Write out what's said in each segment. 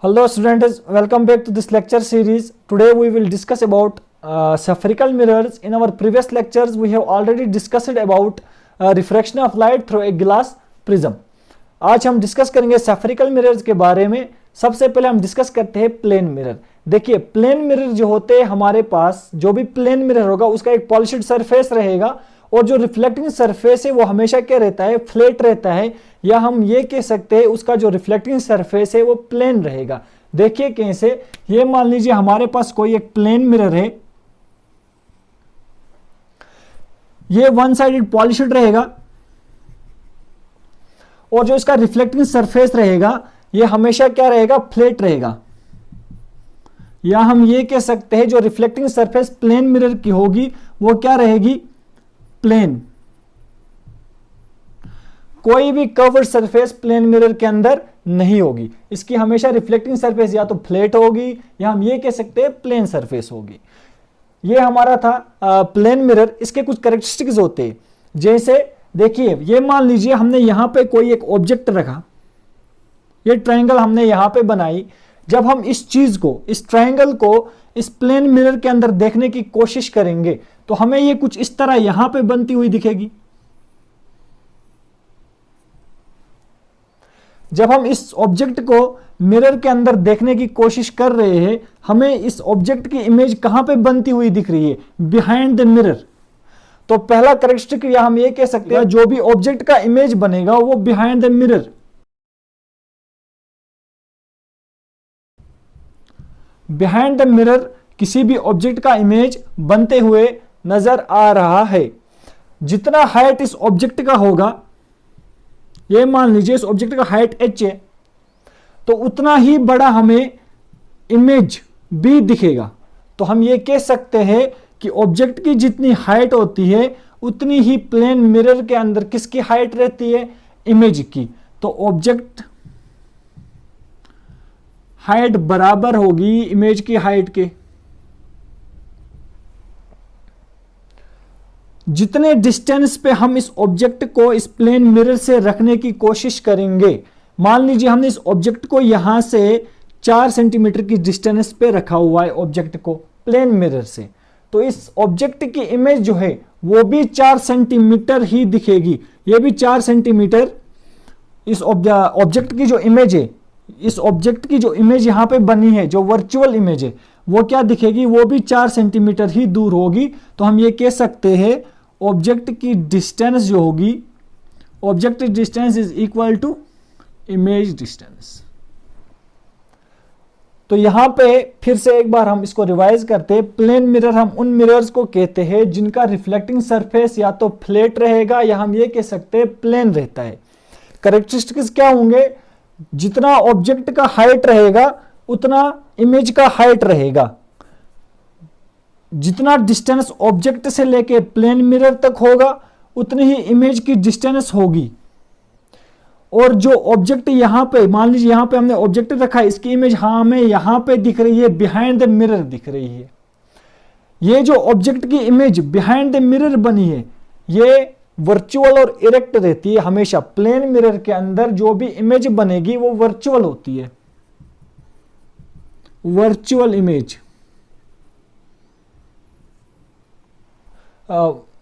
Hello students, welcome back to this lecture series. Today we will discuss about spherical mirrors. In our previous lectures we have already discussed about refraction of light through a glass prism. आज हम discuss करेंगे spherical mirrors के बारे में. सबसे पहले हम discuss करते हैं प्लेन मिरर. देखिए प्लेन मिरर जो होते हैं हमारे पास, जो भी प्लेन मिरर होगा उसका एक पॉलिश्ड सरफेस रहेगा और जो रिफ्लेक्टिंग सरफेस है वो हमेशा क्या रहता है, फ्लैट रहता है, या हम ये कह सकते हैं उसका जो रिफ्लेक्टिंग सरफेस है वो प्लेन रहेगा. देखिए कैसे, ये मान लीजिए हमारे पास कोई एक प्लेन मिरर है, ये वन साइडेड पॉलिश्ड रहेगा और जो इसका रिफ्लेक्टिंग सरफेस रहेगा ये हमेशा क्या रहेगा, फ्लैट रहेगा. या हम ये कह सकते हैं जो रिफ्लेक्टिंग सरफेस प्लेन मिरर की होगी वो क्या रहेगी, प्लेन. कोई भी कर्व्ड सरफेस प्लेन मिरर के अंदर नहीं होगी. इसकी हमेशा रिफ्लेक्टिंग सरफेस या तो फ्लैट होगी या हम ये कह सकते हैं प्लेन सरफेस होगी. ये हमारा था प्लेन मिरर. इसके कुछ कैरेक्टरिस्टिक्स होते हैं. जैसे देखिए, ये मान लीजिए हमने यहां पे कोई एक ऑब्जेक्ट रखा, ये ट्रायंगल हमने यहां पे बनाई. जब हम इस चीज को, इस ट्रायंगल को इस प्लेन मिरर के अंदर देखने की कोशिश करेंगे तो हमें ये कुछ इस तरह यहां पे बनती हुई दिखेगी. जब हम इस ऑब्जेक्ट को मिरर के अंदर देखने की कोशिश कर रहे हैं, हमें इस ऑब्जेक्ट की इमेज कहां पे बनती हुई दिख रही है, बिहाइंड द मिरर. तो पहला कैरेक्टरिस्टिक या हम ये कह सकते हैं जो भी ऑब्जेक्ट का इमेज बनेगा वो behind the mirror. Behind the mirror किसी भी ऑब्जेक्ट का इमेज बनते हुए नजर आ रहा है. जितना हाइट इस ऑब्जेक्ट का होगा, ये मान लीजिए इस ऑब्जेक्ट का हाइट h है, तो उतना ही बड़ा हमें इमेज भी दिखेगा. तो हम ये कह सकते हैं कि ऑब्जेक्ट की जितनी हाइट होती है उतनी ही प्लेन मिरर के अंदर किसकी हाइट रहती है, इमेज की. तो ऑब्जेक्ट हाइट बराबर होगी इमेज की हाइट के. जितने डिस्टेंस पे हम इस ऑब्जेक्ट को इस प्लेन मिरर से रखने की कोशिश करेंगे, मान लीजिए हमने इस ऑब्जेक्ट को यहां से 4 सेंटीमीटर की डिस्टेंस पे रखा हुआ है ऑब्जेक्ट को प्लेन मिरर से, तो इस ऑब्जेक्ट की इमेज जो है वो भी 4 सेंटीमीटर ही दिखेगी. ये भी 4 सेंटीमीटर इस ऑब्जेक्ट की जो इमेज है, इस ऑब्जेक्ट की जो इमेज यहां पे बनी है, जो वर्चुअल इमेज है, वो क्या दिखेगी, वो भी 4 सेंटीमीटर ही दूर होगी. तो हम ये कह सकते हैं ऑब्जेक्ट की डिस्टेंस जो होगी, object distance is equal to image distance. तो यहां पे फिर से एक बार हम इसको रिवाइज करते हैं. प्लेन मिरर हम उन मिरर्स को कहते हैं जिनका रिफ्लेक्टिंग सरफेस या तो फ्लैट रहेगा या हम ये कह सकते हैं प्लेन रहता है. कैरेक्टरिस्टिक्स क्या होंगे, जितना ऑब्जेक्ट का हाइट रहेगा उतना इमेज का हाइट रहेगा. जितना डिस्टेंस ऑब्जेक्ट से लेके प्लेन मिरर तक होगा उतनी ही इमेज की डिस्टेंस होगी. और जो ऑब्जेक्ट यहां पे, मान लीजिए यहां पे हमने ऑब्जेक्ट रखा है, इसकी इमेज हमें यहां पे दिख रही है, बिहाइंड द मिरर दिख रही है. ये जो ऑब्जेक्ट की इमेज बिहाइंड द मिरर बनी है ये वर्चुअल और इरेक्ट रहती है. हमेशा प्लेन मिरर के अंदर जो भी इमेज बनेगी वो वर्चुअल होती है, वर्चुअल इमेज.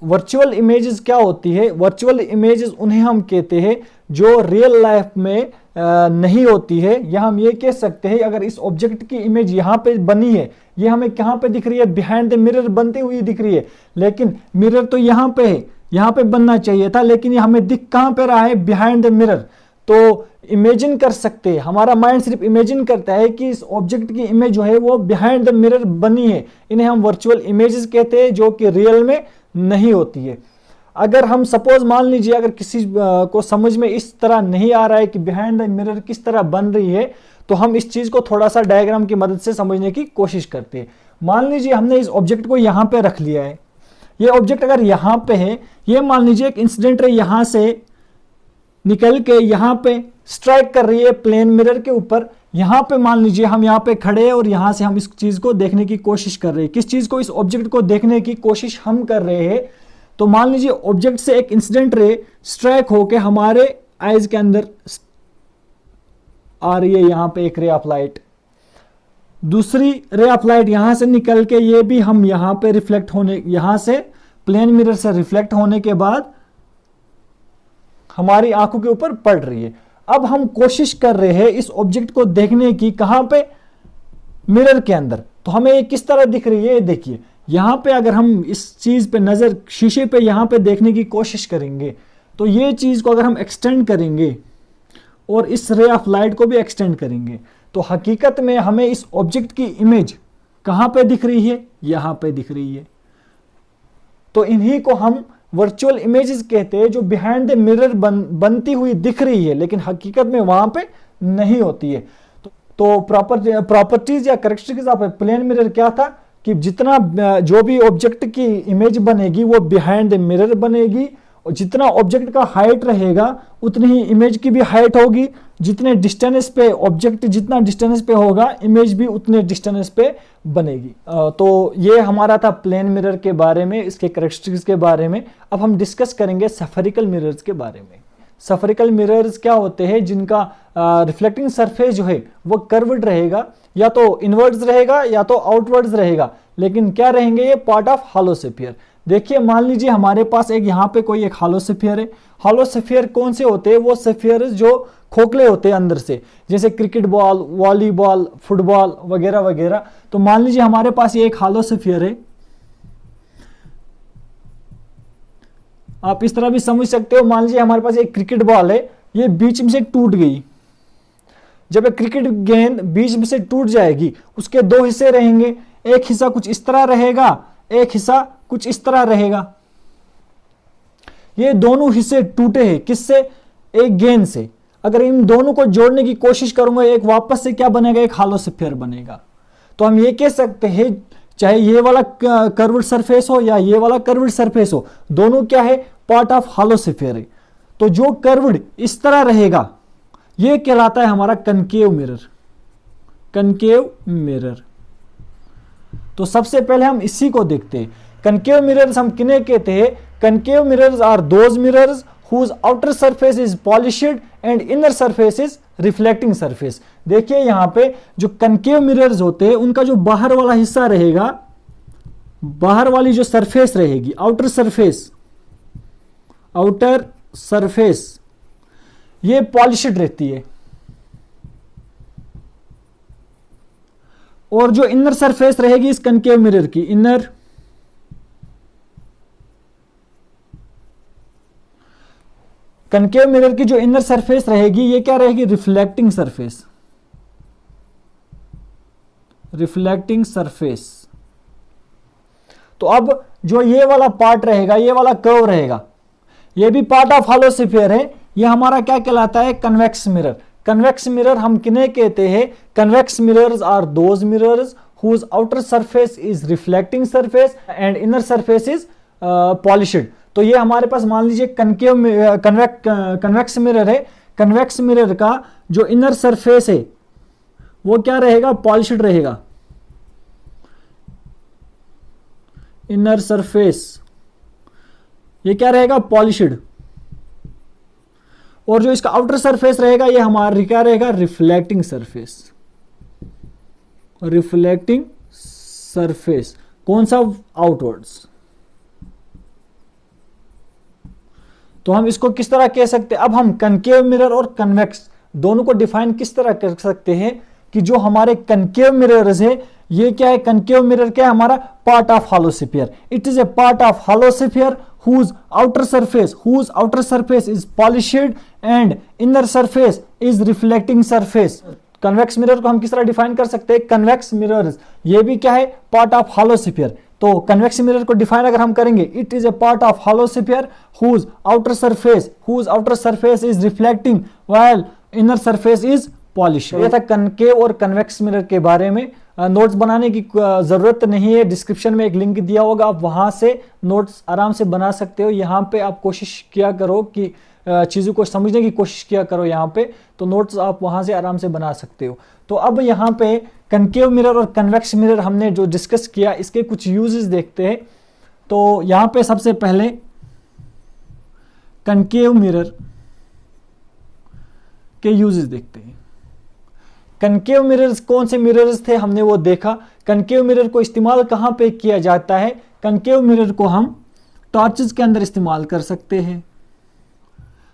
वर्चुअल इमेजेस क्या होती है, वर्चुअल इमेजेस उन्हें हम कहते हैं जो रियल लाइफ में नहीं होती है. या हम ये कह सकते हैं अगर इस ऑब्जेक्ट की इमेज यहां पे बनी है, ये हमें कहां पे दिख रही है, बिहाइंड द मिरर बनती हुई दिख रही है, लेकिन मिरर तो यहां पे है, यहां पे बनना चाहिए था, लेकिन ये हमें दिख कहां पे रहा है, बिहाइंड द मिरर. तो इमेजिन कर सकते हैं, हमारा माइंड सिर्फ इमेजिन करता है कि इस ऑब्जेक्ट की इमेज जो है वो बिहाइंड द मिरर बनी है. इन्हें हम वर्चुअल इमेजेस कहते हैं जो कि रियल में नहीं होती है. अगर हम सपोज मान लीजिए अगर किसी को समझ में इस तरह नहीं आ रहा है कि बिहाइंड द मिरर किस तरह बन रही है, तो हम इस चीज को थोड़ा सा डायग्राम की मदद से समझने की कोशिश करते हैं. मान लीजिए हमने इस ऑब्जेक्ट को यहां पे रख लिया है. ये ऑब्जेक्ट अगर यहां पे है, ये मान लीजिए एक इंसिडेंट रे यहां से निकल के यहां पे स्ट्राइक कर रही है प्लेन मिरर के ऊपर. यहां पे मान लीजिए हम यहां पे खड़े हैं और यहां से हम इस चीज को देखने की कोशिश कर रहे हैं. किस चीज को, इस ऑब्जेक्ट को देखने की कोशिश हम कर रहे हैं. तो मान लीजिए ऑब्जेक्ट से एक इंसिडेंट रे स्ट्राइक होके हमारे आईज के अंदर आ रही है, यहां पे एक रे ऑफ लाइट दूसरी रे ऑफ लाइट यहां से निकल के ये भी हम यहां पे रिफ्लेक्ट होने, यहां से प्लेन मिरर से रिफ्लेक्ट होने के बाद हमारी आंखों के ऊपर पड़ रही है। अब हम कोशिश कर रहे हैं इस ऑब्जेक्ट को देखने की, कहां पे, मिरर के अंदर। तो हमें ये किस तरह दिख रही है, ये देखिए यहां पे अगर हम इस चीज पे नजर, शीशे पे यहां पे देखने की कोशिश करेंगे तो ये चीज को अगर हम एक्सटेंड करेंगे और इस रे ऑफ लाइट को भी एक्सटेंड करेंगे तो हकीकत में हमें इस ऑब्जेक्ट की इमेज कहां पे दिख रही है, यहां पे दिख रही है। तो इन्हीं को हम वर्चुअल इमेजेस कहते हैं, जो बिहाइंड द मिरर बनती हुई दिख रही है लेकिन हकीकत में वहां पे नहीं होती है। तो प्रॉपर्टीज या कैरेक्टरिस्टिक्स ऑफ प्लेन मिरर क्या था कि जितना जो भी ऑब्जेक्ट की इमेज बनेगी वो बिहाइंड द मिरर बनेगी, और जितना ऑब्जेक्ट का हाइट रहेगा उतनी ही इमेज की भी हाइट होगी, जितने डिस्टेंस पे ऑब्जेक्ट जितना डिस्टेंस पे होगा इमेज भी उतने डिस्टेंस पे बनेगी। तो ये हमारा था प्लेन मिरर के बारे में, इसके कैरेक्टरिस्टिक्स के बारे में। अब हम डिस्कस करेंगे स्फेरिकल मिरर्स के बारे में। स्फेरिकल मिरर्स क्या होते हैं, जिनका रिफ्लेक्टिंग सरफेस जो है वो कर्व्ड रहेगा, या तो इनवर्ड्स रहेगा या तो आउटवर्ड्स रहेगा, लेकिन क्या रहेंगे, ये पार्ट ऑफ हॉलो स्फीयर। देखिए मान लीजिए हमारे पास एक यहाँ पे कोई एक हॉलो स्फीयर है। हॉलो स्फीयर कौन से होते हैं, वो स्फीयर जो खोखले होते हैं अंदर से, जैसे क्रिकेट बॉल, वॉलीबॉल, फुटबॉल वगैरह वगैरह। तो मान लीजिए हमारे पास ये एक हॉलो स्फीयर है, आप इस तरह भी समझ सकते हो। मान लीजिए हमारे पास एक क्रिकेट बॉल है, ये बीच में से टूट गई। जब एक क्रिकेट गेंद बीच में से टूट जाएगी, उसके दो हिस्से रहेंगे, एक हिस्सा कुछ इस तरह रहेगा, एक हिस्सा कुछ इस तरह रहेगा। ये दोनों हिस्से टूटे हैं, किससे, एक गेंद से। अगर इन दोनों को जोड़ने की कोशिश करूंगा, एक वापस से क्या बनेगा, एक हॉलो स्फीयर बनेगा। तो हम ये कह सकते हैं चाहे ये वाला कर्व्ड सरफेस हो या ये वाला कर्व्ड सरफेस हो, दोनों क्या है, पार्ट ऑफ हॉलो स्फीयर है। तो जो कर्व्ड इस तरह रहेगा ये कहलाता है हमारा कनकेव मिरर, कनकेव मिरर। तो सबसे पहले हम इसी को देखते हैं। कनकेव मिरर्स हम किन्हें कहते हैं, concave mirrors are those mirrors whose outer surface is polished and inner surface is reflecting surface। देखिए यहां पे जो कनकेव मिरर्स होते हैं उनका जो बाहर वाला हिस्सा रहेगा, बाहर वाली जो सरफेस रहेगी, आउटर सरफेस, आउटर सरफेस ये पॉलिश्ड रहती है, और जो इनर सरफेस रहेगी इस कनकेव मिरर की, इनर कनकेव मिरर की जो इनर सरफेस रहेगी ये क्या रहेगी, रिफ्लेक्टिंग सरफेस, रिफ्लेक्टिंग सरफेस। तो अब जो ये वाला पार्ट रहेगा, ये वाला कर्व रहेगा, ये भी पार्ट ऑफ हॉलो स्फीयर है। ये हमारा क्या कहलाता है, कन्वेक्स मिरर। कन्वेक्स मिरर हम किन्हें कहते हैं, convex mirrors are those mirrors whose outer surface is reflecting surface and inner surface is polished। तो ये हमारे पास मान लीजिए कन्वेक्स मिरर है। कन्वेक्स मिरर का जो इनर सरफेस है वो क्या रहेगा, पॉलिश्ड रहेगा, इनर सरफेस ये क्या रहेगा, पॉलिश्ड। और जो इसका आउटर सरफेस रहेगा ये हमारा क्या रहेगा, रिफ्लेक्टिंग सरफेस, रिफ्लेक्टिंग सरफेस। कौन सा, आउटवर्ड्स। तो हम इसको किस तरह कह सकते हैं, अब हम कनकेव मिरर और कन्वेक्स दोनों को डिफाइन किस तरह कर सकते हैं कि जो हमारे कनकेव मिरर्स है ये क्या है, कनकेव मिरर क्या है हमारा, part of hollow sphere. It is a part of hollow sphere whose outer surface is polished and inner surface is reflecting surface। Convex mirror को हम किस तरह डिफाइन कर सकते हैं, कन्वेक्स मिरर्स ये भी क्या है, पार्ट ऑफ हॉलो स्फीयर। तो कन्वेक्स मिरर को डिफाइन अगर हम करेंगे, it is a part of hollow sphere whose outer surface is reflecting while inner surface is polished। ये था कनकेव और कन्वेक्स मिरर के बारे में। नोट्स बनाने की जरूरत नहीं है, डिस्क्रिप्शन में एक लिंक दिया होगा, आप वहां से नोट्स आराम से बना सकते हो। यहाँ पे आप कोशिश किया करो कि चीज़ों को समझने की कोशिश किया करो यहाँ पे, तो नोट्स आप वहां से आराम से बना सकते हो। तो अब यहाँ पे कनकेव मिरर और कन्वेक्स मिरर हमने जो डिस्कस किया, इसके कुछ यूजेस देखते हैं। तो यहाँ पे सबसे पहले कनकेव मिरर के यूजेस देखते हैं। कनकेव मिरर्स कौन से मिरर्स थे हमने वो देखा। कनकेव मिरर को इस्तेमाल कहाँ पे किया जाता है? कनकेव मिरर को हम टॉर्चेस के अंदर इस्तेमाल कर सकते हैं,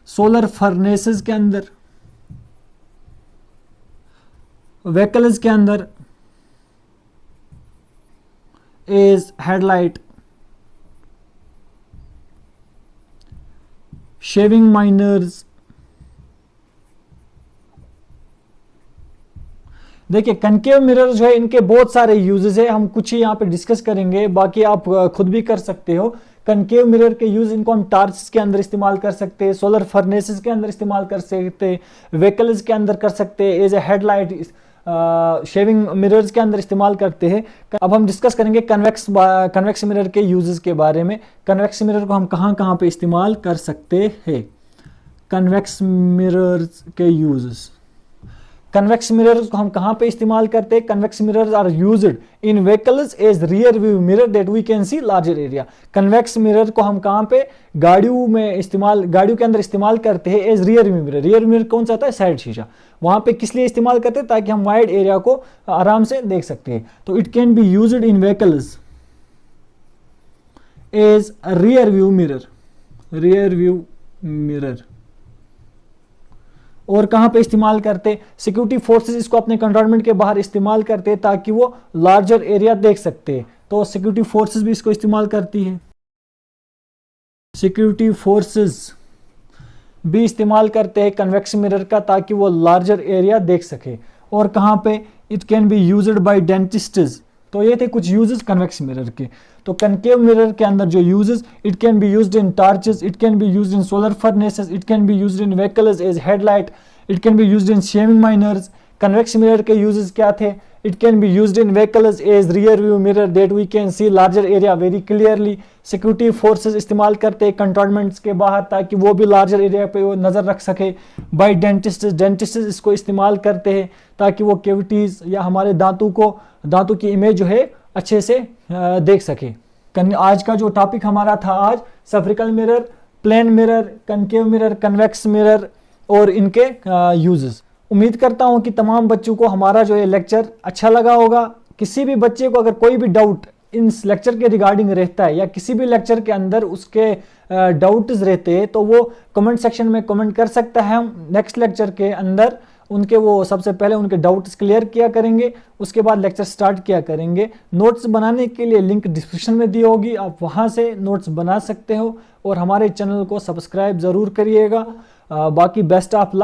सोलर फर्नेसेस के अंदर, व्हीकल्स के अंदर, एज हेडलाइट, शेविंग माइनर्स। देखिए कनकेव मिरर जो है इनके बहुत सारे यूजेस है, हम कुछ ही यहाँ पे डिस्कस करेंगे, बाकी आप खुद भी कर सकते हो। कनकेव मिरर के यूज इनको हम टार्च के अंदर इस्तेमाल कर सकते हैं, सोलर फर्नेसेस के अंदर इस्तेमाल कर सकते हैं, व्हीकल्स के अंदर कर सकते हैं, as a headlight, shaving mirrors के अंदर इस्तेमाल करते हैं। अब हम डिस्कस करेंगे कन्वेक्स मिरर के यूजेस के बारे में। कन्वेक्स मिरर को हम कहाँ कहाँ पे इस्तेमाल कर सकते हैं? कन्वेक्स मिरर्स के यूजेस, कन्वेक्स मिरर्स को हम कहाँ पे इस्तेमाल करते हैं? Convex mirrors are used in vehicles as rear view mirror that we can see larger area. Convex mirror को हम कहाँ पे गाड़ियों में इस्तेमाल, गाड़ियों के अंदर इस्तेमाल करते हैं as rear view mirror. Rear mirror कौन सा होता है? साइड शीशा। वहाँ पे किस लिए इस्तेमाल करते हैं? ताकि हम वाइड एरिया को आराम से देख सकते हैं। तो it can be used in vehicles as rear view mirror, rear view mirror. और कहां पे इस्तेमाल करते? सिक्योरिटी फोर्सेस इसको अपने कंटोनमेंट के बाहर इस्तेमाल करते हैं ताकि वो लार्जर एरिया देख सकते हैं। तो सिक्योरिटी फोर्सेस भी इसको इस्तेमाल करती है, सिक्योरिटी फोर्सेस भी इस्तेमाल करते हैं कन्वेक्स मिरर का ताकि वो लार्जर एरिया देख सके। और कहां पे? It can be used by dentists. तो ये थे कुछ यूजेस कन्वेक्स मिरर के। तो कनकेव मिरर के अंदर जो uses, it can be used in torches, it can be used in solar furnaces, it can be used in vehicles as headlight, it can be used in shaving mirrors. Convex mirror के uses क्या थे? It can be used in vehicles as rear view mirror that we can see larger area very clearly. Security forces इस्तेमाल करते हैं cantonments के बाहर ताकि वो भी लार्जर एरिया पे वो नज़र रख सके। बाय डेंटिस्ट, डेंटिस्ट इसको इस्तेमाल करते हैं ताकि वो कैविटीज़ या हमारे दांतों की इमेज जो है अच्छे से देख सके। आज का जो टॉपिक हमारा था आज, spherical mirror, plane mirror, concave mirror, convex mirror और इनके यूजेस। उम्मीद करता हूं कि तमाम बच्चों को हमारा जो ये लेक्चर अच्छा लगा होगा। किसी भी बच्चे को अगर कोई भी डाउट इन लेक्चर के रिगार्डिंग रहता है या किसी भी लेक्चर के अंदर उसके डाउट्स रहते हैं तो वो कमेंट सेक्शन में कमेंट कर सकता है। हम नेक्स्ट लेक्चर के अंदर उनके वो सबसे पहले उनके डाउट्स क्लियर किया करेंगे, उसके बाद लेक्चर स्टार्ट किया करेंगे। नोट्स बनाने के लिए लिंक डिस्क्रिप्शन में दी होगी, आप वहां से नोट्स बना सकते हो और हमारे चैनल को सब्सक्राइब ज़रूर करिएगा। बाकी बेस्ट ऑफ लक।